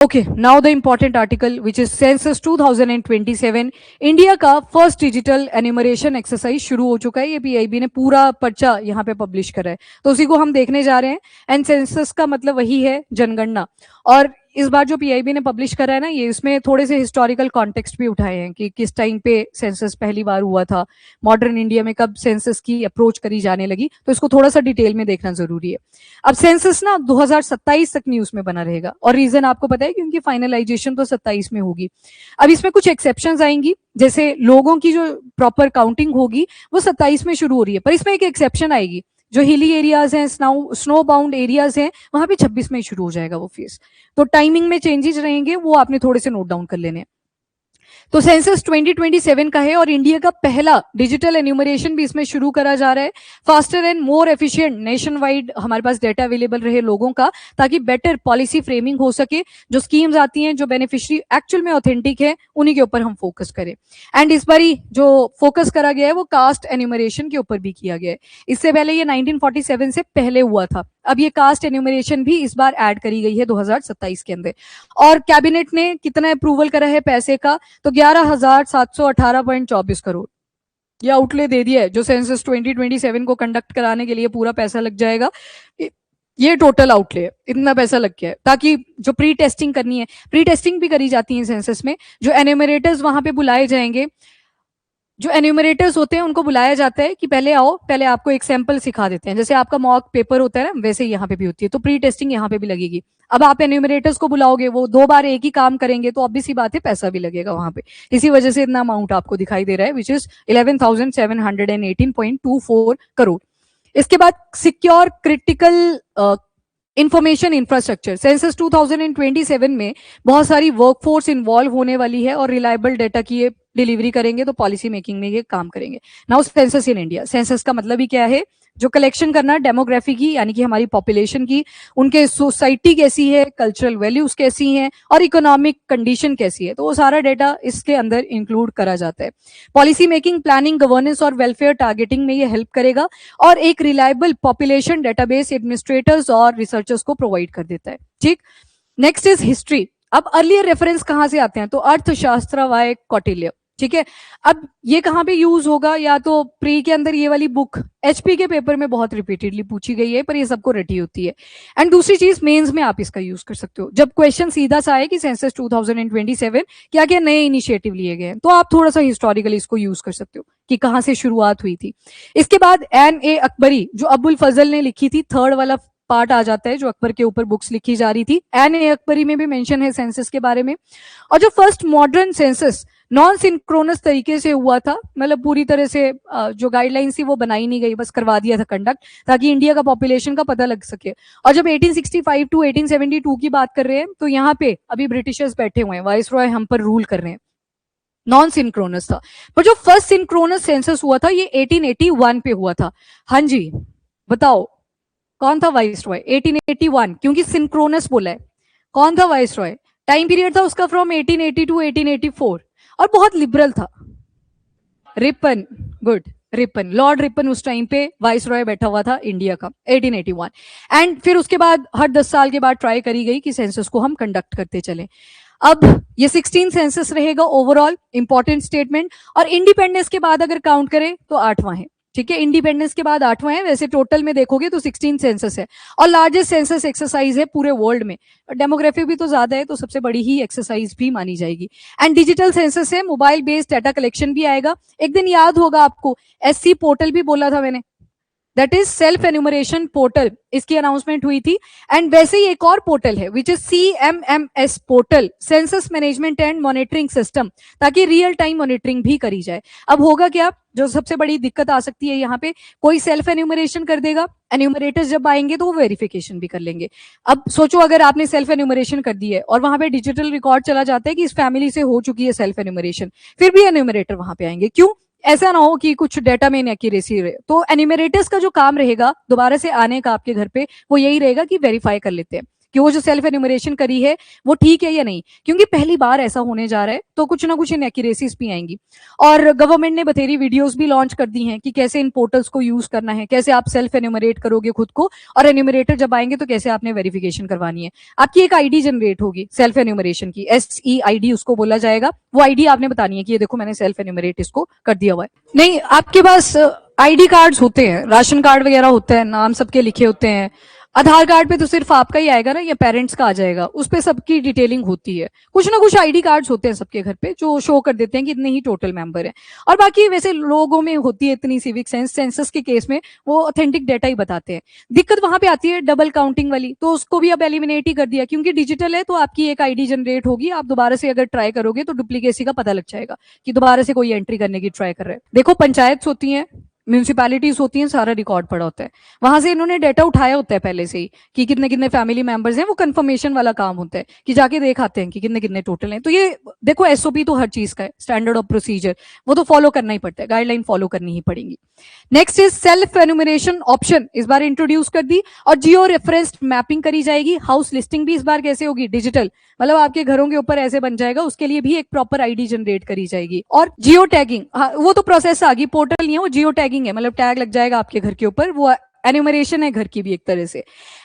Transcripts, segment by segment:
Okay, now the important article, which is Census 2027. India का first digital enumeration exercise शुरू हो चुका है। ये पीआईबी ने पूरा पर्चा यहाँ पे पब्लिश करा है, तो उसी को हम देखने जा रहे हैं। एंड सेंसस का मतलब वही है जनगणना। और इस बार जो पीआईबी ने पब्लिश करा है ना, ये इसमें थोड़े से हिस्टोरिकल कॉन्टेक्स्ट भी उठाए हैं कि किस टाइम पे सेंसस पहली बार हुआ था, मॉडर्न इंडिया में कब सेंसस की अप्रोच करी जाने लगी, तो इसको थोड़ा सा डिटेल में देखना जरूरी है। अब सेंसस ना 2027 तक न्यूज में बना रहेगा, और रीजन आपको पता है क्योंकि फाइनलाइजेशन तो 27 में होगी। अब इसमें कुछ एक्सेप्शंस आएंगी, जैसे लोगों की जो प्रॉपर काउंटिंग होगी वो 27 में शुरू हो रही है, पर इसमें एक एक्सेप्शन आएगी, जो हिली एरियाज हैं, स्नो बाउंड एरियाज हैं, वहां पे 26 में शुरू हो जाएगा वो फेज। तो टाइमिंग में चेंजेस रहेंगे, वो आपने थोड़े से नोट डाउन कर लेने हैं। तो सेंसस 2027 का है, और इंडिया का पहला डिजिटल एन्यूमरेशन भी इसमें शुरू करा जा रहा है। Faster and more efficient nation wide हमारे पास डेटा अवेलेबल रहे लोगों का, ताकि बेटर पॉलिसी फ्रेमिंग हो सके। जो स्कीम्स आती हैं, जो बेनिफिशियरी एक्चुअल में ऑथेंटिक है, उन्हीं के ऊपर हम फोकस करें। एंड इस बारी जो फोकस करा गया है वो कास्ट एन्यूमरेशन के ऊपर भी किया गया है। इससे पहले ये 1947 से पहले हुआ था, अब ये कास्ट एन्यूमरेशन भी इस बार ऐड करी गई है 2027 के अंदर। और कैबिनेट ने कितना अप्रूवल करा है पैसे का, तो 11,718.24 करोड़ ये आउटले दे दिया है, जो सेंसस 2027 को कंडक्ट कराने के लिए पूरा पैसा लग जाएगा। ये टोटल आउटले है, इतना पैसा लग गया है, ताकि जो प्री टेस्टिंग करनी है, प्री टेस्टिंग भी करी जाती है सेंसस में। जो एन्यूमरेटर्स वहां पे बुलाए जाएंगे, जो एन्यूमरेटर्स होते हैं उनको बुलाया जाता है कि पहले आओ, पहले आपको एक सैंपल सिखा देते हैं। जैसे आपका मॉक पेपर होता है ना, वैसे यहाँ पे भी होती है। तो प्री टेस्टिंग यहाँ पे भी लगेगी। अब आप एन्यूमरेटर्स को बुलाओगे, वो 2 बार एक ही काम करेंगे, तो ऑब्वियस सी बात है पैसा भी लगेगा वहां पे। इसी वजह से इतना अमाउंट आपको दिखाई दे रहा है, विच इज 11,718.24 करोड़। इसके बाद secure critical information infrastructure. Census 2027 में बहुत सारी वर्कफोर्स इन्वॉल्व होने वाली है, और रिलायबल डेटा की ये डिलीवरी करेंगे, तो पॉलिसी मेकिंग में ये काम करेंगे। Now census in India, census का मतलब ही क्या है? जो कलेक्शन करना डेमोग्राफी की, यानी कि हमारी पॉपुलेशन की, उनके सोसाइटी कैसी है, कल्चरल वैल्यूज कैसी हैं, और इकोनॉमिक कंडीशन कैसी है, तो वो सारा डेटा इसके अंदर इंक्लूड करा जाता है। पॉलिसी मेकिंग, प्लानिंग, गवर्नेंस और वेलफेयर टारगेटिंग में ये हेल्प करेगा, और एक रिलायबल पॉपुलेशन डेटाबेस एडमिनिस्ट्रेटर्स और रिसर्चर्स को प्रोवाइड कर देता है। ठीक, नेक्स्ट इज हिस्ट्री। अब अर्लियर रेफरेंस कहां से आते हैं? तो अर्थशास्त्र वाय कौटिल्य। ठीक है, अब ये कहां पे यूज होगा? या तो प्री के अंदर ये वाली बुक एचपी के पेपर में बहुत रिपीटेडली पूछी गई है, पर ये सबको रटी होती है। एंड दूसरी चीज, मेंस में आप इसका यूज कर सकते हो। जब क्वेश्चन सीधा सा आए कि सेंसस 2027 क्या क्या नए इनिशिएटिव लिए गए हैं, तो आप थोड़ा सा हिस्टोरिकली इसको यूज कर सकते हो कि कहां से शुरुआत हुई थी। इसके बाद एन अकबरी, जो अबुल फजल ने लिखी थी, थर्ड वाला पार्ट आ जाता है, जो अकबर के ऊपर बुक्स लिखी जा रही थी। एन अकबरी में भी मेंशन है सेंसस के बारे में। और जो first modern census non synchronous तरीके से हुआ था, मतलब पूरी तरह से जो गाइडलाइंस थी वो बनाई नहीं गई, बस करवा दिया था कंडक्ट, ताकि इंडिया का पॉपुलेशन का पता लग सके। और जब 1865 टू 1872 की बात कर रहे हैं, तो यहाँ पे अभी ब्रिटिशर्स बैठे हुए हैं, वाइस रॉय हम पर रूल कर रहे हैं, नॉन सिंक्रोनस था। पर जो फर्स्ट सिंक्रोनस सेंसस हुआ था, ये 1881 पे हुआ था। हाँ जी, बताओ कौन था वाइस रॉय? 1881, क्योंकि सिंक्रोनस बोला है। कौन था वाइस रॉय? टाइम पीरियड था उसका फ्रॉम 1880 टू 1884, और बहुत लिबरल था। Ripon, good, Ripon, Lord Ripon उस टाइम पे वाइस रॉय बैठा हुआ था इंडिया का, 1881। एंड फिर उसके बाद हर 10 साल के बाद ट्राई करी गई कि सेंसस को हम कंडक्ट करते चले। अब ये 16 सेंसस रहेगा ओवरऑल, इंपॉर्टेंट स्टेटमेंट। और इंडिपेंडेंस के बाद अगर काउंट करें तो 8वां है। ठीक है, इंडिपेंडेंस के बाद 8वां है। वैसे टोटल में देखोगे तो 16 सेंसस है, और लार्जेस्ट सेंसस एक्सरसाइज है पूरे वर्ल्ड में। डेमोग्राफी भी तो ज्यादा है, तो सबसे बड़ी ही एक्सरसाइज भी मानी जाएगी। एंड डिजिटल सेंसस है, मोबाइल बेस्ड डाटा कलेक्शन भी आएगा। एक दिन याद होगा आपको, एससी पोर्टल भी बोला था मैंने, that is self enumeration portal, इसकी अनाउंसमेंट हुई थी। एंड वैसे ही एक और पोर्टल है which is CMMS portal, census management and monitoring system, ताकि रियल टाइम मॉनिटरिंग भी करी जाए। अब होगा क्या, जो सबसे बड़ी दिक्कत आ सकती है यहाँ पे, कोई सेल्फ एन्यूमरेशन कर देगा, एन्यूमरेटर्स जब आएंगे तो वो वेरिफिकेशन भी कर लेंगे। अब सोचो, अगर आपने सेल्फ एन्यूमरेशन कर दी है और वहां पे डिजिटल रिकॉर्ड चला जाता है कि इस फैमिली से हो चुकी है सेल्फ एन्यूमरेशन, फिर भी एन्यूमरेटर वहां पे आएंगे। क्यों? ऐसा ना हो कि कुछ डेटा में इनएक्यूरेसी रहे। तो एन्यूमरेटर्स का जो काम रहेगा दोबारा से आने का आपके घर पे, वो यही रहेगा कि वेरीफाई कर लेते हैं कि वो जो सेल्फ एन्यूमरेशन करी है वो ठीक है या नहीं, क्योंकि पहली बार ऐसा होने जा रहा है तो कुछ ना कुछ इनएक्यूरेसीज भी आएंगी। और गवर्नमेंट ने बथेरी वीडियोस भी लॉन्च कर दी हैं कि कैसे इन पोर्टल्स को यूज करना है, कैसे आप सेल्फ एन्यूमरेट करोगे खुद को, और एन्यूमरेटर जब आएंगे तो कैसे आपने वेरिफिकेशन करवानी है। आपकी एक आईडी जनरेट होगी सेल्फ एन्यूमरेशन की, SEID उसको बोला जाएगा। वो आईडी आपने बतानी है कि ये देखो मैंने सेल्फ एन्यूमरेट इसको कर दिया हुआ है। नहीं, आपके पास आईडी कार्ड्स होते हैं, राशन कार्ड वगैरह होते हैं, नाम सबके लिखे होते हैं। आधार कार्ड पे तो सिर्फ आपका ही आएगा ना, या पेरेंट्स का आ जाएगा, उस पे सबकी डिटेलिंग होती है। कुछ ना कुछ आईडी कार्ड्स होते हैं सबके घर पे जो शो कर देते हैं कि इतने ही टोटल मेंबर हैं। और बाकी वैसे लोगों में होती है इतनी सिविक सेंस, सेंसस के केस में वो ऑथेंटिक डेटा ही बताते हैं। दिक्कत वहां पे आती है डबल काउंटिंग वाली, तो उसको भी अब एलिमिनेट ही कर दिया, क्योंकि डिजिटल है तो आपकी एक आईडी जनरेट होगी, आप दोबारा से अगर ट्राई करोगे तो डुप्लीकेसी का पता लग जाएगा कि दोबारा से कोई एंट्री करने की ट्राई कर रहे हैं। देखो, पंचायत होती है, म्यूनिसिपैलिटीज होती हैं, सारा रिकॉर्ड पड़ा होता है, वहां से इन्होंने डेटा उठाया होता है पहले से ही कि कितने कितने फैमिली मेंबर्स हैं। वो कंफर्मेशन वाला काम होता है कि जाके देख आते हैं कि कितने कितने टोटल हैं। तो ये देखो, SOP तो हर चीज का है, स्टैंडर्ड ऑफ प्रोसीजर, वो तो फॉलो करना ही पड़ता है, गाइडलाइन फॉलो करनी ही पड़ेगी। Next is self enumeration option, इस बार इंट्रोड्यूस कर दी, और जियो रेफरेंस्ड मैपिंग करी जाएगी। हाउस लिस्टिंग भी इस बार कैसे होगी, डिजिटल, मतलब आपके घरों के ऊपर ऐसे बन जाएगा, उसके लिए भी एक प्रॉपर आईडी जनरेट करी जाएगी। और जियो टैगिंग, वो तो प्रोसेस आ गई, पोर्टल नहीं है वो, जियो टैगिंग है, मतलब टैग लग जाएगा आपके घर के ऊपर, वो एन्यूमरेशन है घर की भी एक तरह से।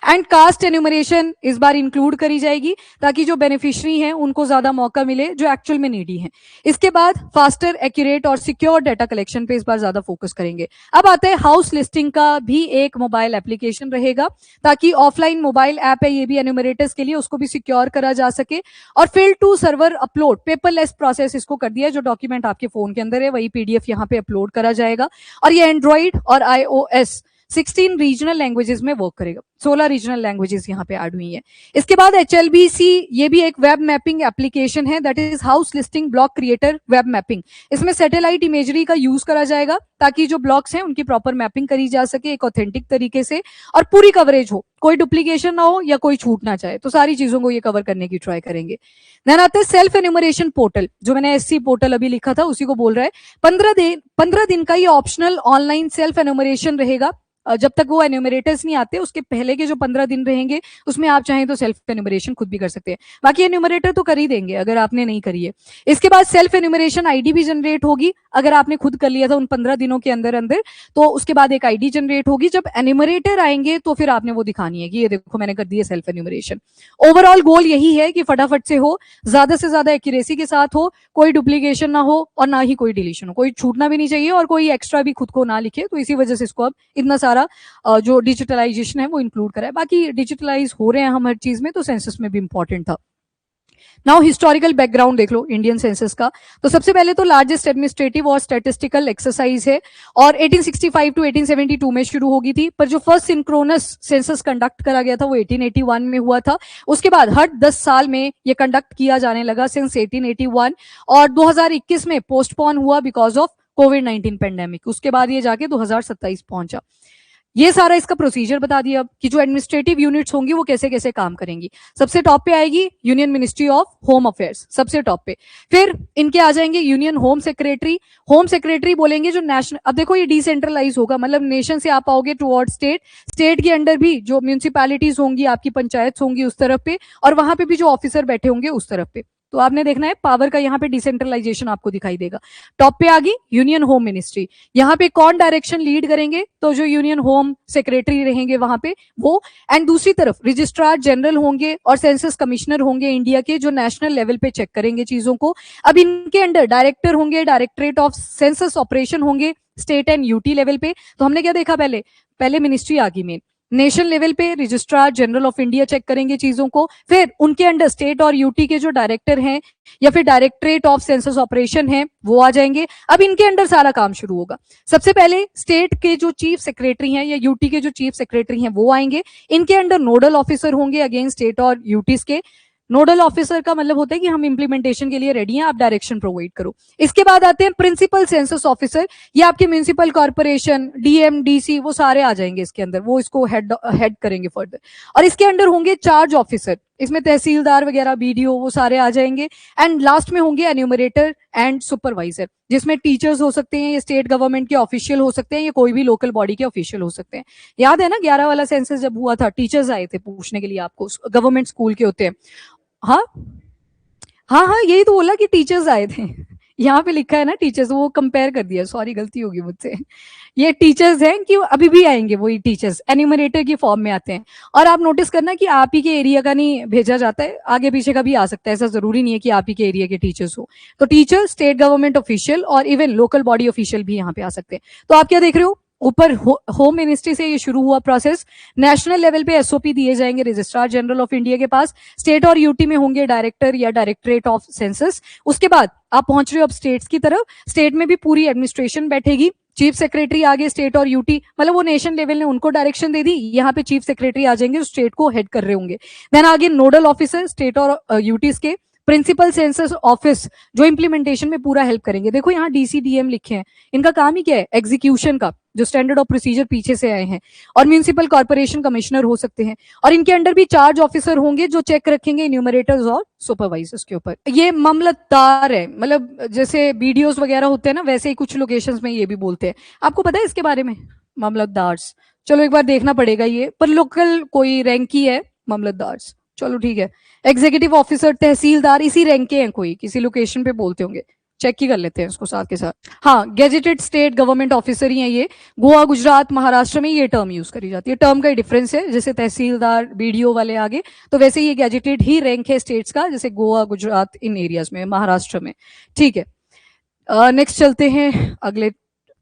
एंड कास्ट एन्यूमरेशन इस बार इंक्लूड करी जाएगी ताकि जो बेनिफिशियरी हैं उनको ज्यादा मौका मिले जो एक्चुअल में नीडी हैं। इसके बाद फास्टर, एक्यूरेट और सिक्योर डाटा कलेक्शन पे इस बार ज्यादा फोकस करेंगे। अब आता है हाउस लिस्टिंग का भी एक मोबाइल एप्लीकेशन रहेगा, ताकि ऑफलाइन मोबाइल ऐप है ये भी एन्यूमरेटर्स के लिए, उसको भी सिक्योर करा जा सके। और field to server upload, paperless process इसको कर दिया है, जो डॉक्यूमेंट आपके फोन के अंदर है वही PDF यहाँ पे अपलोड करा जाएगा। और ये एंड्रॉइड और iOS 16 रीजनल लैंग्वेजेस में वर्क करेगा, 16 रीजनल लैंग्वेजेस यहाँ पे ऐड हुई हैं। इसके बाद HLBC, ये भी एक वेब मैपिंग एप्लीकेशन है, that is house listing block creator web mapping. इसमें सैटेलाइट इमेजरी का यूज करा जाएगा ताकि जो ब्लॉक्स हैं उनकी प्रॉपर मैपिंग करी जा सके एक ऑथेंटिक तरीके से, और पूरी कवरेज हो, कोई डुप्लीकेशन ना हो या कोई छूट ना जाए, तो सारी चीजों को ये कवर करने की ट्राई करेंगे। देन आते हैं सेल्फ एन्यूमरेशन पोर्टल, जो मैंने SC पोर्टल अभी लिखा था उसी को बोल रहा है। 15 दिन का ये ऑप्शनल ऑनलाइन सेल्फ एन्यूमरेशन रहेगा। जब तक वो एन्यूमरेटर्स नहीं आते उसके पहले के जो 15 दिन रहेंगे उसमें आप चाहें तो सेल्फ एन्यूमरेशन खुद भी कर सकते हैं, बाकी एन्यूमरेटर तो कर ही देंगे अगर आपने नहीं करी है। इसके बाद सेल्फ एन्यूमरेशन आईडी भी जनरेट होगी, अगर आपने खुद कर लिया था उन 15 दिनों के अंदर अंदर, तो उसके बाद एक आईडी जनरेट होगी। जब एन्यूमरेटर आएंगे तो फिर आपने वो दिखानी है कि ये देखो मैंने कर दी है सेल्फ एन्यूमरेशन। ओवरऑल गोल यही है कि फटाफट से हो, ज्यादा से ज्यादा एक्यूरेसी के साथ हो, कोई डुप्लीकेशन ना हो और ना ही कोई डिलीशन हो, कोई छूटना भी नहीं चाहिए और कोई एक्स्ट्रा भी खुद को ना लिखे। तो इसी वजह से इसको अब इतना सारा जो डिजिटलाइजेशन है वो इंक्लूड करा है। बाकी डिजिटलाइज हो रहे हैं हम हर चीज में, तो सेंसस में भी इंपॉर्टेंट था। नाउ हिस्टोरिकल बैकग्राउंड देख लो इंडियन सेंसस का। तो सबसे पहले तो लार्जेस्ट एडमिनिस्ट्रेटिव और स्टैटिस्टिकल एक्सरसाइज है और 1865 टू 1872 में शुरू होगी थी, पर जो फर्स्ट सिंक्रोनस सेंसस कंडक्ट करा गया था वो 1881 में हुआ था। उसके बाद हर 10 साल में ये कंडक्ट किया जाने लगा सिंस 1881, और 2021 में पोस्टपोन हुआ बिकॉज ऑफ कोविड-19 पेंडेमिक। उसके बाद ये जाके 2027 पहुंचा। ये सारा इसका प्रोसीजर बता दिया अब कि जो एडमिनिस्ट्रेटिव यूनिट्स होंगी वो कैसे कैसे काम करेंगी। सबसे टॉप पे आएगी union ministry of home affairs, सबसे टॉप पे। फिर इनके आ जाएंगे union home secretary. Home secretary बोलेंगे जो नेशनल, अब देखो ये डिसेंट्रलाइज होगा, मतलब नेशन से आप आओगे टुवर्ड स्टेट, स्टेट के अंडर भी जो म्यूनिसिपैलिटीज होंगी, आपकी पंचायत होंगी उस तरफ पे, और वहां पे भी जो ऑफिसर बैठे होंगे उस तरफ पे। तो आपने देखना है पावर का यहाँ पे डिसेंट्रलाइजेशन आपको दिखाई देगा। टॉप पे आ गई यूनियन होम मिनिस्ट्री, यहाँ पे कौन डायरेक्शन लीड करेंगे, तो जो यूनियन होम सेक्रेटरी रहेंगे वहां पे वो। एंड दूसरी तरफ रजिस्ट्रार जनरल होंगे और सेंसस कमिश्नर होंगे इंडिया के, जो नेशनल लेवल पे चेक करेंगे चीजों को। अब इनके अंडर डायरेक्टर होंगे, डायरेक्टरेट ऑफ सेंसस ऑपरेशन होंगे स्टेट एंड यूटी लेवल पे। तो हमने क्या देखा, पहले मिनिस्ट्री आ गई मेन, नेशनल लेवल पे registrar general of India check करेंगे चीजों को, फिर उनके अंडर स्टेट और यूटी के जो डायरेक्टर हैं या फिर डायरेक्टरेट ऑफ सेंसस ऑपरेशन है वो आ जाएंगे। अब इनके अंडर सारा काम शुरू होगा। सबसे पहले स्टेट के जो चीफ सेक्रेटरी हैं या यूटी के जो चीफ सेक्रेटरी हैं वो आएंगे, इनके अंडर नोडल ऑफिसर होंगे अगेन स्टेट और यूटीज के। नोडल ऑफिसर का मतलब होता है कि हम इंप्लीमेंटेशन के लिए रेडी हैं, आप डायरेक्शन प्रोवाइड करो। इसके बाद आते हैं प्रिंसिपल सेंसस ऑफिसर, ये आपके म्यूनिसिपल कॉर्पोरेशन, डीएम, डीसी वो सारे आ जाएंगे इसके अंदर, वो इसको हेड करेंगे फर्दर। और इसके अंडर होंगे चार्ज ऑफिसर, इसमें तहसीलदार वगैरह, बीडीओ, वो सारे आ जाएंगे। एंड लास्ट में होंगे एन्यूमरेटर एंड सुपरवाइजर, जिसमें टीचर्स हो सकते हैं, ये स्टेट गवर्नमेंट के ऑफिशियल हो सकते हैं, ये कोई भी लोकल बॉडी के ऑफिशियल हो सकते हैं। याद है ना 11 वाला सेंसस जब हुआ था, टीचर्स आए थे पूछने के लिए आपको, गवर्नमेंट स्कूल के होते हैं। हाँ हाँ हाँ, यही तो बोला कि टीचर्स आए थे। यहाँ पे लिखा है ना टीचर्स, वो कंपेयर कर दिया, सॉरी गलती होगी मुझसे। ये टीचर्स हैं कि अभी भी आएंगे, वही टीचर्स एन्यूमरेटर की फॉर्म में आते हैं। और आप नोटिस करना कि आप ही के एरिया का नहीं भेजा जाता है, आगे पीछे का भी आ सकता है, ऐसा जरूरी नहीं है कि आप ही के एरिया के टीचर्स हो। तो टीचर, स्टेट गवर्नमेंट ऑफिशियल और इवन लोकल बॉडी ऑफिशियल भी यहाँ पे आ सकते हैं। तो आप क्या देख रहे हो, ऊपर होम मिनिस्ट्री से ये शुरू हुआ प्रोसेस। नेशनल लेवल पे एसओपी दिए जाएंगे रजिस्ट्रार जनरल ऑफ इंडिया के पास, स्टेट और यूटी में होंगे डायरेक्टर या डायरेक्टरेट ऑफ सेंसस। उसके बाद आप पहुंच रहे हो अब स्टेट्स की तरफ। स्टेट में भी पूरी एडमिनिस्ट्रेशन बैठेगी, चीफ सेक्रेटरी आगे स्टेट और यूटी, मतलब वो नेशन लेवल ने उनको डायरेक्शन दे दी, यहाँ पे चीफ सेक्रेटरी आ जाएंगे जो स्टेट को हेड कर रहे होंगे। देन आगे नोडल ऑफिसर स्टेट और यूटीज के, प्रिंसिपल सेंसस ऑफिस जो इंप्लीमेंटेशन में पूरा हेल्प करेंगे। देखो यहाँ डीसीडीएम लिखे हैं, इनका काम ही क्या है, एग्जीक्यूशन का, जो स्टैंडर्ड ऑफ प्रोसीजर पीछे से आए हैं। और म्यूनिसिपल कॉर्पोरेशन कमिश्नर हो सकते हैं, और इनके अंडर भी चार्ज ऑफिसर होंगे जो चेक रखेंगे इन्यूमरेटर्स और सुपरवाइजर्स के ऊपर। ये मामलतदार है, मतलब जैसे बीडीओस वगैरह होते हैं ना, वैसे ही कुछ लोकेशंस में ये भी बोलते हैं। आपको पता है इसके बारे में, मामलतदार? चलो एक बार देखना पड़ेगा ये, पर लोकल कोई रैंक ही है मामलतदार। चलो ठीक है। एग्जीक्यूटिव ऑफिसर, तहसीलदार इसी रैंक के हैं, कोई किसी लोकेशन पे बोलते होंगे, चेक ही कर लेते हैं इसको साथ के साथ। हाँ, गेजेटेड स्टेट गवर्नमेंट ऑफिसर ही है ये। गोवा, गुजरात, महाराष्ट्र में ये टर्म यूज करी जाती है। टर्म का डिफरेंस है, जैसे तहसीलदार, बीडीओ वाले आगे, तो वैसे ये गेजेटेड ही रैंक है स्टेट्स का, जैसे गोवा, गुजरात इन एरियाज में, महाराष्ट्र में। ठीक है, नेक्स्ट चलते हैं अगले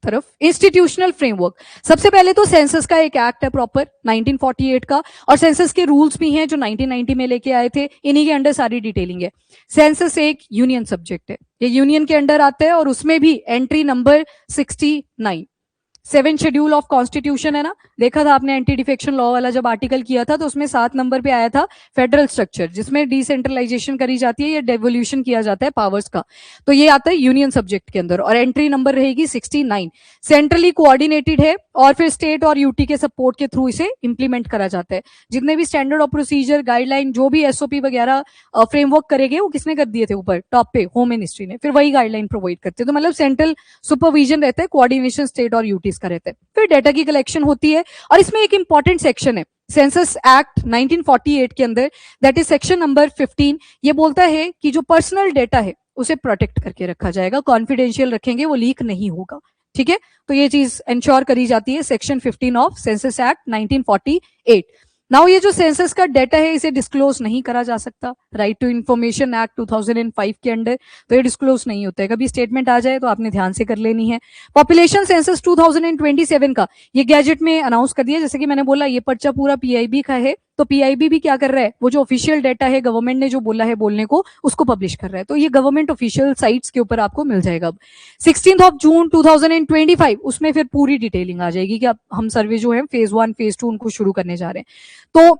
तरफ। इंस्टीट्यूशनल फ्रेमवर्क, सबसे पहले तो सेंसस का एक एक्ट है प्रॉपर 1948 का, और सेंसस के रूल्स भी हैं जो 1990 में लेके आए थे, इन्हीं के अंडर सारी डिटेलिंग है। सेंसस एक यूनियन सब्जेक्ट है, ये यूनियन के अंडर आता है, और उसमें भी entry number 69, 7 schedule of constitution है ना, देखा था आपने एंटी डिफेक्शन लॉ वाला जब आर्टिकल किया था, तो उसमें 7 नंबर पे आया था फेडरल स्ट्रक्चर, जिसमें डिसेंट्रलाइजेशन करी जाती है या डेवोल्यूशन किया जाता है पावर्स का, तो ये आता है यूनियन सब्जेक्ट के अंदर। और एंट्री नंबर रहेगी 69। सेंट्रली कोऑर्डिनेटेड है, और फिर स्टेट और यूटी के सपोर्ट के थ्रू इसे इंप्लीमेंट करा जाता है। जितने भी स्टैंडर्ड ऑफ प्रोसीजर, गाइडलाइन, जो भी एसओपी वगैरह फ्रेमवर्क करेंगे, वो किसने कर दिए थे ऊपर टॉप पे, होम मिनिस्ट्री ने, फिर वही गाइडलाइन प्रोवाइड करते हैं। तो मतलब सेंट्रल सुपरविजन रहता है, कोऑर्डिनेशन स्टेट और यूटीज का रहता है। फिर डेटा की कलेक्शन होती है, और इसमें एक इंपॉर्टेंट सेक्शन है सेंसस एक्ट 1948 के अंदर, दैट इज सेक्शन नंबर 15। ये बोलता है कि जो पर्सनल डेटा है उसे प्रोटेक्ट करके रखा जाएगा, कॉन्फिडेंशियल रखेंगे, वो लीक नहीं होगा। ठीक है, तो ये चीज इंश्योर करी जाती है section 15 of census act 1948। Now ये जो सेंसस का डेटा है इसे डिस्क्लोज नहीं करा जा सकता, राइट टू इंफॉर्मेशन एक्ट 2005 के अंडर, तो ये डिस्क्लोज नहीं होता है। कभी स्टेटमेंट आ जाए तो आपने ध्यान से कर लेनी है। पॉपुलेशन सेंसस 2027 का ये गैजेट में अनाउंस कर दिया, जैसे कि मैंने बोला ये पर्चा पूरा पीआईबी का है, तो पीआईबी भी क्या कर रहा है, वो जो ऑफिशियल डेटा है गवर्नमेंट ने जो बोला है बोलने को, उसको पब्लिश कर रहा है। तो ये गवर्नमेंट ऑफिशियल साइट्स के ऊपर आपको मिल जाएगा। अब 16 जून 2025 उसमें फिर पूरी डिटेलिंग आ जाएगी कि अब हम सर्वे जो है फेज 1 फेज 2 उनको शुरू करने जा रहे हैं। तो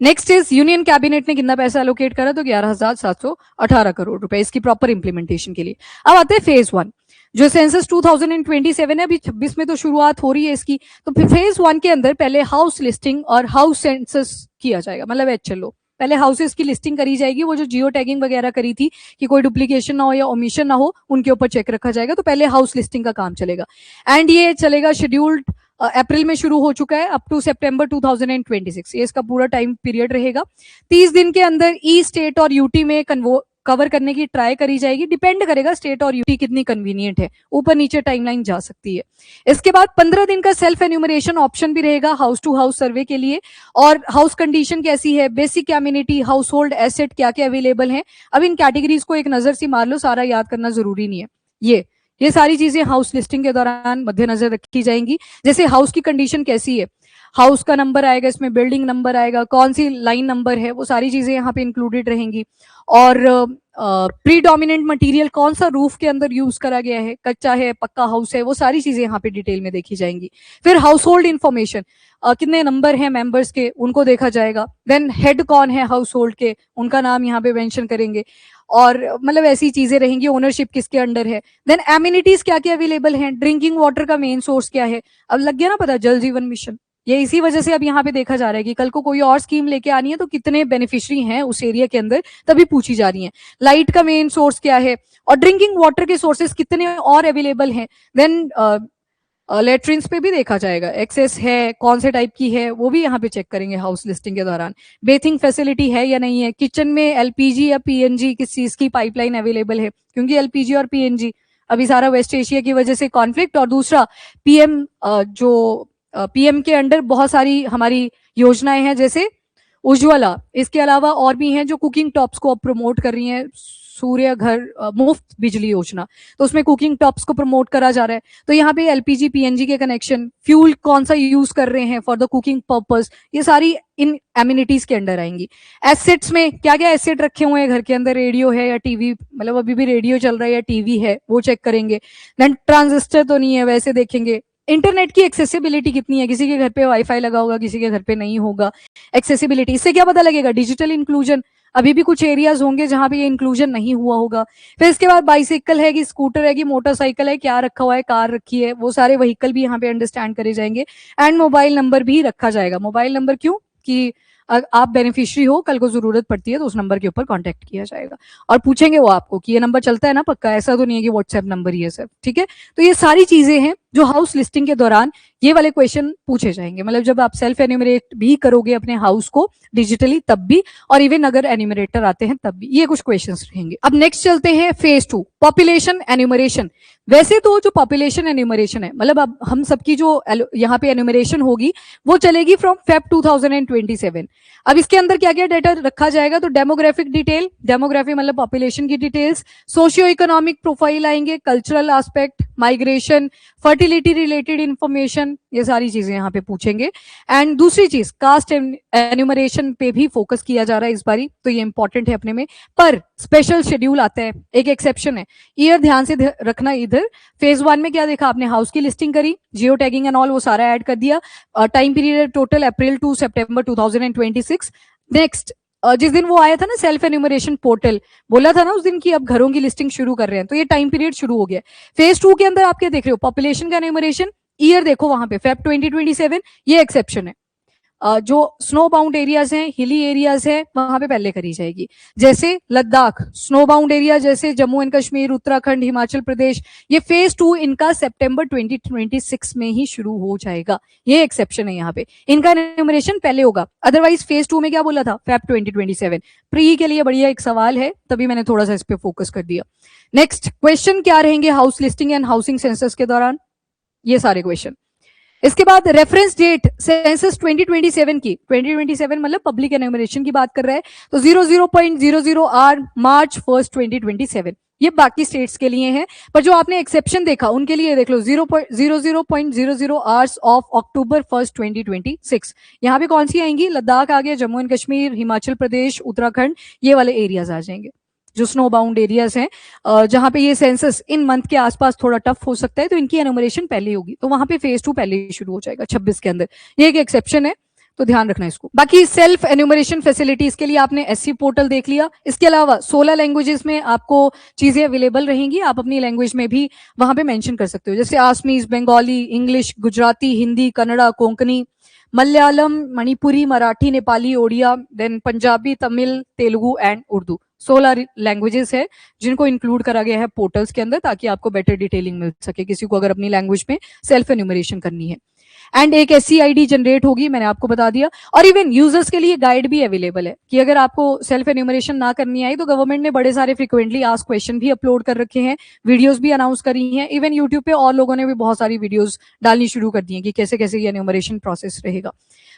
नेक्स्ट इज यूनियन कैबिनेट ने कितना पैसा एलोकेट करा, तो 11,718 करोड़ रुपए इसकी प्रॉपर इंप्लीमेंटेशन के लिए। अब आते हैं फेज 1, जो सेंसस 2027 है, अभी 26 में तो शुरुआत हो रही है इसकी। तो फेज 1 के अंदर पहले हाउस लिस्टिंग और हाउस सेंसस किया जाएगा, मतलब एचएलओ, पहले हाउसेस की लिस्टिंग करी जाएगी, वो जो जियो टैगिंग वगैरह करी थी कि कोई डुप्लीकेशन ना हो या ओमिशन ना हो, उनके ऊपर चेक रखा जाएगा। तो पहले हाउस लिस्टिंग का काम चलेगा, एंड ये चलेगा शेड्यूल्ड अप्रैल में शुरू हो चुका है, अप टू सितंबर 2026 ये इसका पूरा टाइम पीरियड रहेगा। 30 दिन के अंदर ई स्टेट और यूटी में कवर करने की ट्राई करी जाएगी, डिपेंड करेगा स्टेट और यूटी कितनी कन्वीनियंट है, ऊपर नीचे टाइमलाइन जा सकती है। इसके बाद 15 दिन का सेल्फ एन्यूमरेशन ऑप्शन भी रहेगा हाउस टू हाउस सर्वे के लिए। और हाउस कंडीशन कैसी है, basic community, house hold asset क्या क्या अवेलेबल है। अब इन कैटेगरीज को एक नजर से मार लो, सारा याद करना जरूरी नहीं है। ये सारी चीजें हाउस लिस्टिंग के दौरान मद्देनजर रखी जाएंगी। जैसे हाउस की कंडीशन कैसी है, हाउस का नंबर आएगा, इसमें बिल्डिंग नंबर आएगा, कौन सी लाइन नंबर है, वो सारी चीजें यहाँ पे इंक्लूडेड रहेंगी। और प्रीडोमिनेंट मटेरियल कौन सा रूफ के अंदर यूज करा गया है, कच्चा है, पक्का हाउस है, वो सारी चीजें यहाँ पे डिटेल में देखी जाएंगी। फिर हाउस होल्ड इन्फॉर्मेशन, कितने नंबर हैं मेंबर्स के, उनको देखा जाएगा। देन हेड कौन है हाउस होल्ड के, उनका नाम यहाँ पे मेंशन करेंगे, और मतलब ऐसी चीजें रहेंगी, ओनरशिप किसके अंडर है। देन एमिनिटीज क्या क्या अवेलेबल हैं, ड्रिंकिंग वाटर का मेन सोर्स क्या है। अब लग गया ना पता, जल जीवन मिशन, ये इसी वजह से अब यहाँ पे देखा जा रहा है कि कल को कोई और स्कीम लेके आनी है तो कितने बेनिफिशियरी हैं उस एरिया के अंदर, तभी पूछी जा रही है। लाइट का मेन सोर्स क्या है, और ड्रिंकिंग वाटर के सोर्सेस कितने और अवेलेबल हैं। देन लेट्रिन्स पे भी देखा जाएगा, एक्सेस है, कौन से टाइप की है, वो भी यहाँ पे चेक करेंगे हाउस लिस्टिंग के दौरान। बेथिंग फैसिलिटी है या नहीं है, किचन में एलपीजी या पीएनजी किस चीज की पाइपलाइन अवेलेबल है, क्योंकि एलपीजी और पीएनजी अभी सारा वेस्ट एशिया की वजह से कॉन्फ्लिक्ट। और दूसरा पीएम जो पीएम के अंडर बहुत सारी हमारी योजनाएं हैं जैसे उज्ज्वला, इसके अलावा और भी हैं जो कुकिंग टॉप्स को अब प्रमोट कर रही हैं, सूर्य घर मुफ्त बिजली योजना, तो उसमें कुकिंग टॉप्स को प्रमोट करा जा रहा है। तो यहाँ पे एलपीजी पीएनजी के कनेक्शन, फ्यूल कौन सा यूज कर रहे हैं फॉर द कुकिंग पर्पस, ये सारी इन एमिनिटीज के अंडर आएंगी। एसेट्स में क्या क्या एसेट रखे हुए हैं घर के अंदर, रेडियो है या टीवी, मतलब अभी भी रेडियो चल रहा है या टीवी है, वो चेक करेंगे। देन ट्रांजिस्टर तो नहीं है वैसे देखेंगे। इंटरनेट की एक्सेसिबिलिटी कितनी है, किसी के घर पे वाईफाई लगा होगा, किसी के घर पे नहीं होगा। एक्सेसिबिलिटी, इससे क्या पता लगेगा, डिजिटल इंक्लूजन, अभी भी कुछ एरियाज होंगे जहां पे ये इंक्लूजन नहीं हुआ होगा। फिर इसके बाद बाइसाइकिल है कि स्कूटर है कि मोटरसाइकिल है, क्या रखा हुआ है, कार रखी है, वो सारे व्हीकल भी यहाँ पे अंडरस्टैंड करे जाएंगे। एंड मोबाइल नंबर भी रखा जाएगा। मोबाइल नंबर क्यों, कि आप बेनिफिशियरी हो, कल को जरूरत पड़ती है तो उस नंबर के ऊपर कांटेक्ट किया जाएगा। और पूछेंगे वो आपको कि ये नंबर चलता है ना पक्का, ऐसा तो नहीं है कि व्हाट्सएप नंबर ही है सर, ठीक है। तो ये सारी चीजें हैं जो हाउस लिस्टिंग के दौरान ये वाले क्वेश्चन पूछे जाएंगे, मतलब जब आप सेल्फ एन्यूमरेट भी करोगे अपने हाउस को डिजिटली तब भी, और इवन अगर एन्यूमरेटर आते हैं तब भी, ये कुछ क्वेश्चंस रहेंगे। अब नेक्स्ट चलते हैं फेज 2, पॉपुलेशन एन्यूमरेशन। वैसे तो जो पॉपुलेशन एन्यूमरेशन है, मतलब अब हम सबकी जो यहाँ पे एन्यूमरेशन होगी वो चलेगी फ्रॉम फेब 2027। अब इसके अंदर क्या क्या डाटा रखा जाएगा, तो डेमोग्राफिक डिटेल, डेमोग्राफी मतलब पॉपुलेशन की डिटेल्स, सोशियो इकोनॉमिक प्रोफाइल आएंगे, cultural aspect, migration, fertility related information, ये सारी चीजें यहाँ पे पूछेंगे। एंड दूसरी चीज, कास्ट एन्यूमरेशन पे भी फोकस किया जा रहा है इस बारी, तो ये इंपॉर्टेंट है अपने में। पर स्पेशल शेड्यूल आता है, एक एक्सेप्शन है, ईयर ध्यान से रखना। इधर फेज 1 में क्या देखा आपने, हाउस की लिस्टिंग करी, जियो टैगिंग एंड ऑल वो सारा ऐड कर दिया। Time period total April to सितंबर 2026। नेक्स्ट जिस दिन वो आया था ना सेल्फ एन्यूमरेशन पोर्टल, बोला था ना उस दिन की अब घरों की लिस्टिंग शुरू कर रहे हैं, तो ये टाइम पीरियड शुरू हो गया। फेज 2 के अंदर आप क्या देख रहे हो, पॉपुलेशन का एन्यूमरेशन, ईयर देखो वहां पे फेब 2027, ये एक्सेप्शन है। जो स्नो बाउंड एरियाज हैं, हिली एरियाज हैं, वहां पे पहले करी जाएगी, जैसे लद्दाख, स्नो बाउंड एरिया जैसे जम्मू एंड कश्मीर, उत्तराखंड, हिमाचल प्रदेश, ये फेज 2 इनका सितंबर 2026 में ही शुरू हो जाएगा, ये एक्सेप्शन है यहाँ पे, इनका एन्यूमरेशन पहले होगा। अदरवाइज फेज 2 में क्या बोला था, फेब 2027। प्री के लिए बढ़िया एक सवाल है, तभी मैंने थोड़ा सा इस पे फोकस कर दिया। नेक्स्ट क्वेश्चन क्या रहेंगे house listing and housing census के दौरान, ये सारे क्वेश्चन। इसके बाद रेफरेंस डेट सेंसस 2027 की, 2027 मतलब पब्लिक एन्यूमरेशन की बात कर रहा है, तो 00.00 आर मार्च 1 2027, ये बाकी स्टेट्स के लिए है। पर जो आपने एक्सेप्शन देखा उनके लिए देख लो, 00.00 आवर्स ऑफ अक्टूबर 1 2026। यहाँ पे कौन सी आएंगी, लद्दाख आ गया, जम्मू एंड कश्मीर, हिमाचल प्रदेश, उत्तराखंड, ये वाले एरियाज आ जाएंगे जो स्नो बाउंड एरियाज हैं, जहां पे ये सेंसस इन मंथ के आसपास थोड़ा टफ हो सकता है, तो इनकी एनुमरेशन पहले होगी, तो वहां पे फेज 2 पहले ही शुरू हो जाएगा 26 के अंदर, ये एक एक्सेप्शन है, तो ध्यान रखना इसको। बाकी सेल्फ एन्यूमरेशन फैसिलिटीज के लिए आपने एससी पोर्टल देख लिया, इसके अलावा 16 लैंग्वेजेस में आपको चीजें अवेलेबल रहेंगी, आप अपनी लैंग्वेज में भी वहां पे मेंशन कर सकते हो, जैसे Assamese, Bengali, English, Gujarati, Hindi, Kannada, Konkani, Malayalam, Manipuri, Marathi, Nepali, Odia, then Punjabi, Tamil, Telugu and Urdu. 16 languages है जिनको इंक्लूड करा गया है पोर्टल्स के अंदर, ताकि आपको बेटर डिटेलिंग मिल सके किसी को अगर अपनी लैंग्वेज में सेल्फ एन्यूमरेशन करनी है। एंड एक एससी आईडी जनरेट होगी, मैंने आपको बता दिया। और इवन यूजर्स के लिए गाइड भी अवेलेबल है कि अगर आपको सेल्फ एन्यूमरेशन ना करनी आई तो गवर्नमेंट ने बड़े सारे फ्रिक्वेंटली आस्क्ड क्वेश्चन भी अपलोड कर रखे हैं, वीडियोस भी अनाउंस करी हैं, इवन यूट्यूब पे और लोगों ने भी बहुत सारी वीडियोस डालनी शुरू कर दी है कि कैसे कैसे ये एन्यूमरेशन प्रोसेस रहेगा,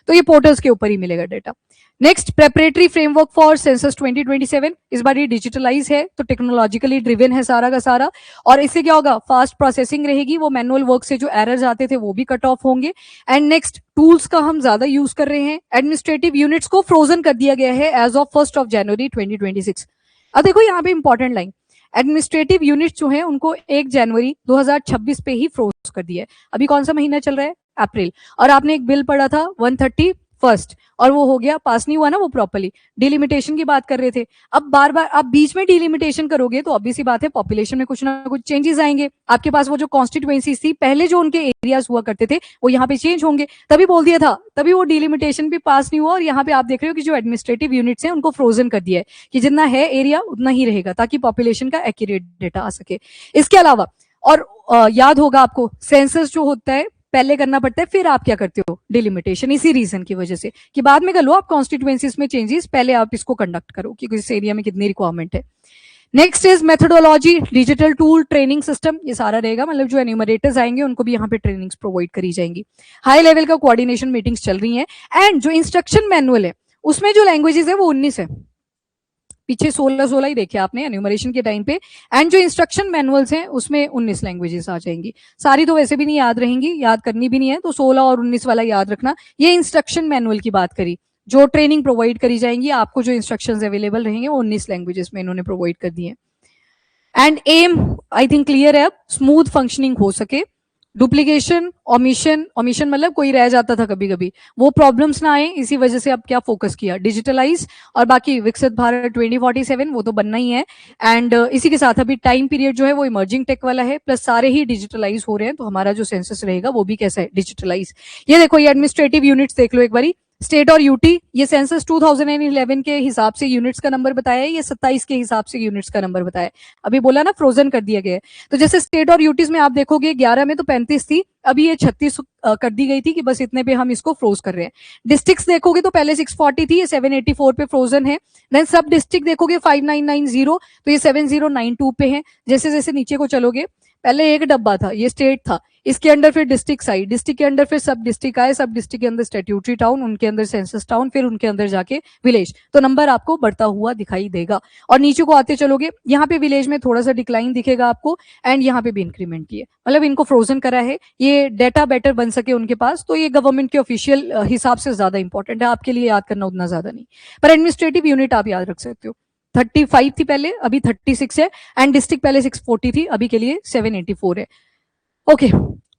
तो ये पोर्टल्स के ऊपर ही मिलेगा data. Next, preparatory framework for census 2027, इस बार ये डिजिटलाइज है तो टेक्नोलॉजिकली ड्रिवन है सारा का सारा, और इससे क्या होगा, फास्ट प्रोसेसिंग रहेगी, वो मैनुअल वर्क से जो एरर्स आते थे वो भी कट ऑफ होंगे। एंड नेक्स्ट, टूल्स का हम ज्यादा यूज कर रहे हैं, एडमिनिस्ट्रेटिव यूनिट्स को फ्रोजन कर दिया गया है एज ऑफ 1 जनवरी 2026। अब देखो यहाँ पे इंपॉर्टेंट लाइन, एडमिनिस्ट्रेटिव यूनिट्स जो है उनको 1 जनवरी 2026 पे ही फ्रोज कर दिया है। अभी कौन सा महीना चल रहा है, अप्रैल, और आपने एक बिल पढ़ा था 130 फर्स्ट, और वो हो गया, पास नहीं हुआ ना वो प्रॉपर्ली, डिलिमिटेशन की बात कर रहे थे। अब बार बार आप बीच में डिलिमिटेशन करोगे तो ऑब्वियस सी बात है पॉपुलेशन में कुछ ना कुछ चेंजेस आएंगे। आपके पास वो जो कॉन्स्टिट्यूएंसीज थी पहले जो उनके एरियाज हुआ करते थे वो यहाँ पे चेंज होंगे, तभी बोल दिया था, तभी वो डिलिमिटेशन भी पास नहीं हुआ। और यहाँ पे आप देख रहे हो कि जो एडमिनिस्ट्रेटिव यूनिट्स हैं उनको फ्रोजन कर दिया है कि जितना है एरिया उतना ही रहेगा, ताकि पॉपुलेशन का एक्यूरेट डेटा आ सके। इसके अलावा और याद होगा आपको, सेंसस जो होता है पहले करना पड़ता है, फिर आप क्या करते हो, डिलिमिटेशन, इसी रीजन की वजह से कि बाद में कर लो आप कॉन्स्टिट्यूएंसीज में चेंजेस, पहले आप इसको कंडक्ट करो कि इस एरिया में कितनी रिक्वायरमेंट है। Next is methodology, digital tool, training system, ये सारा रहेगा, मतलब जो एन्यूमरेटर्स आएंगे उनको भी यहाँ पे ट्रेनिंग्स प्रोवाइड करी जाएंगी। हाई लेवल का कोऑर्डिनेशन मीटिंग्स चल रही हैं। एंड जो इंस्ट्रक्शन मैनुअल है उसमें जो लैंग्वेजेस है वो 19 है, पीछे 16 ही देखे आपने एन्यूमरेशन के टाइम पे। एंड जो इंस्ट्रक्शन मैनुअल्स हैं उसमें 19 लैंग्वेजेस आ जाएंगी। सारी तो वैसे भी नहीं याद रहेंगी, याद करनी भी नहीं है, तो 16 और 19 वाला याद रखना। ये इंस्ट्रक्शन मैनुअल की बात करी, जो ट्रेनिंग प्रोवाइड करी जाएंगी आपको, जो इंस्ट्रक्शंस अवेलेबल रहेंगे वो 19 लैंग्वेजेस में इन्होंने प्रोवाइड कर दिए। And um I think clear है, अब स्मूथ फंक्शनिंग हो सके, डुप्लीकेशन, ओमिशन, ओमिशन मतलब कोई रह जाता था कभी कभी, वो प्रॉब्लम्स ना आए, इसी वजह से अब क्या फोकस किया, डिजिटलाइज। और बाकी विकसित भारत 2047 वो तो बनना ही है। एंड इसी के साथ अभी टाइम पीरियड जो है वो इमर्जिंग टेक वाला है, प्लस सारे ही डिजिटलाइज हो रहे हैं, तो हमारा जो सेंसस रहेगा वो भी कैसा है, डिजिटलाइज। ये देखो, ये एडमिनिस्ट्रेटिव यूनिट्स देख लो एक बारी, स्टेट और यूटी, ये सेंसस 2011 के हिसाब से यूनिट्स का नंबर बताया है, ये 27 के हिसाब से यूनिट्स का नंबर बताया है। अभी बोला ना फ्रोजन कर दिया गया है, तो जैसे स्टेट और यूटीज में आप देखोगे 11 में तो 35 थी, अभी ये 36 कर दी गई थी कि बस इतने पे हम इसको फ्रोज कर रहे हैं। डिस्ट्रिक्ट्स देखोगे तो पहले 640 थी, ये 784 पे फ्रोजन है। देन सब डिस्ट्रिक्ट देखोगे 5990, तो ये 7092 पे है। जैसे जैसे नीचे को चलोगे, पहले एक डब्बा था, ये स्टेट था, इसके अंडर फिर डिस्ट्रिक्ट आई, डिस्ट्रिक्ट के अंडर फिर सब डिस्ट्रिक्ट आए, सब डिस्ट्रिक्ट के अंदर स्टैट्यूटरी टाउन, उनके अंदर सेंसस टाउन, फिर उनके अंदर जाके विलेज, तो नंबर आपको बढ़ता हुआ दिखाई देगा। और नीचे को आते चलोगे, यहाँ पे विलेज में थोड़ा सा डिक्लाइन दिखेगा आपको, एंड यहाँ पे भी इंक्रीमेंट की है, मतलब इनको फ्रोजन करा है, ये डेटा बेटर बन सके उनके पास, तो ये गवर्नमेंट के ऑफिशियल हिसाब से ज्यादा इंपॉर्टेंट है, आपके लिए याद करना उतना ज्यादा नहीं, पर एडमिनिस्ट्रेटिव यूनिट आप याद रख सकते हो। 35 थी पहले, अभी 36 है, एंड डिस्ट्रिक्ट पहले 640 थी, अभी के लिए 784 है। ओके,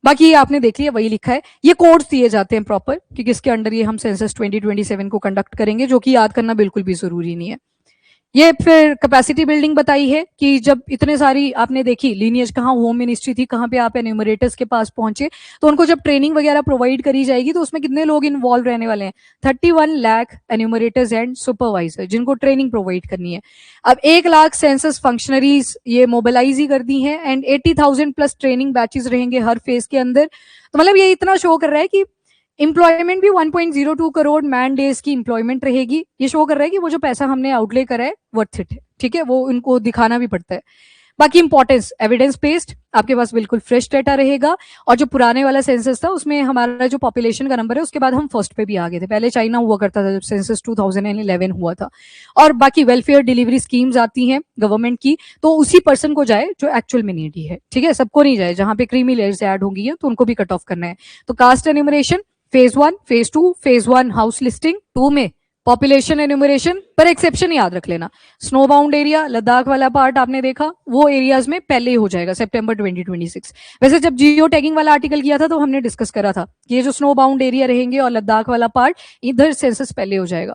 बाकी ये आपने देख लिया, वही लिखा है। ये कोड्स दिए जाते हैं प्रॉपर कि किसके अंडर ये हम सेंसस 2027 को कंडक्ट करेंगे, जो कि याद करना बिल्कुल भी जरूरी नहीं है। ये फिर कैपेसिटी बिल्डिंग बताई है कि जब इतने सारी आपने देखी लीनियज, कहाँ होम मिनिस्ट्री थी, कहाँ पे आप एन्यूमरेटर्स के पास पहुंचे, तो उनको जब ट्रेनिंग वगैरह प्रोवाइड करी जाएगी तो उसमें कितने लोग इन्वॉल्व रहने वाले हैं, 31 लाख एन्यूमरेटर्स एंड सुपरवाइजर जिनको ट्रेनिंग प्रोवाइड करनी है। अब 1 लाख सेंसस फंक्शनरीज ये मोबिलाइज ही कर दी है, एंड 80,000 प्लस ट्रेनिंग बैचेस रहेंगे हर फेज के अंदर। तो मतलब ये इतना शो कर रहा है कि एम्प्लॉयमेंट भी 1.02 करोड़ मैन डेज की एम्प्लॉयमेंट रहेगी। ये शो कर रहा है कि वो जो पैसा हमने आउटले करा है वर्थ इट है, ठीक है, वो उनको दिखाना भी पड़ता है। बाकी इंपॉर्टेंस, एविडेंस बेस्ड, आपके पास बिल्कुल फ्रेश डेटा रहेगा। और जो पुराने वाला सेंसस था उसमें हमारा जो पॉपुलेशन का नंबर है उसके बाद हम फर्स्ट पे भी आ गए थे, पहले चाइना हुआ करता था जब सेंसस 2011 हुआ था। और बाकी वेलफेयर डिलीवरी स्कीम्स आती हैं गवर्नमेंट की, तो उसी पर्सन को जाए जो एक्चुअल में नीडी है, ठीक है, सबको नहीं जाए, जहां पे क्रीमी लेयर्स ऐड होंगी तो उनको भी कट ऑफ करना है। तो caste enumeration phase 1, phase 2, phase 1 house listing, 2 में पॉपुलेशन एन्यूमरेशन, पर एक्सेप्शन याद रख लेना, स्नो बाउंड एरिया लद्दाख वाला पार्ट आपने देखा, वो एरियाज में पहले ही हो जाएगा सितंबर 2026। वैसे जब जियो टैगिंग वाला आर्टिकल किया था तो हमने डिस्कस करा था कि ये जो स्नो बाउंड एरिया रहेंगे और लद्दाख वाला पार्ट, इधर सेंसस पहले हो जाएगा।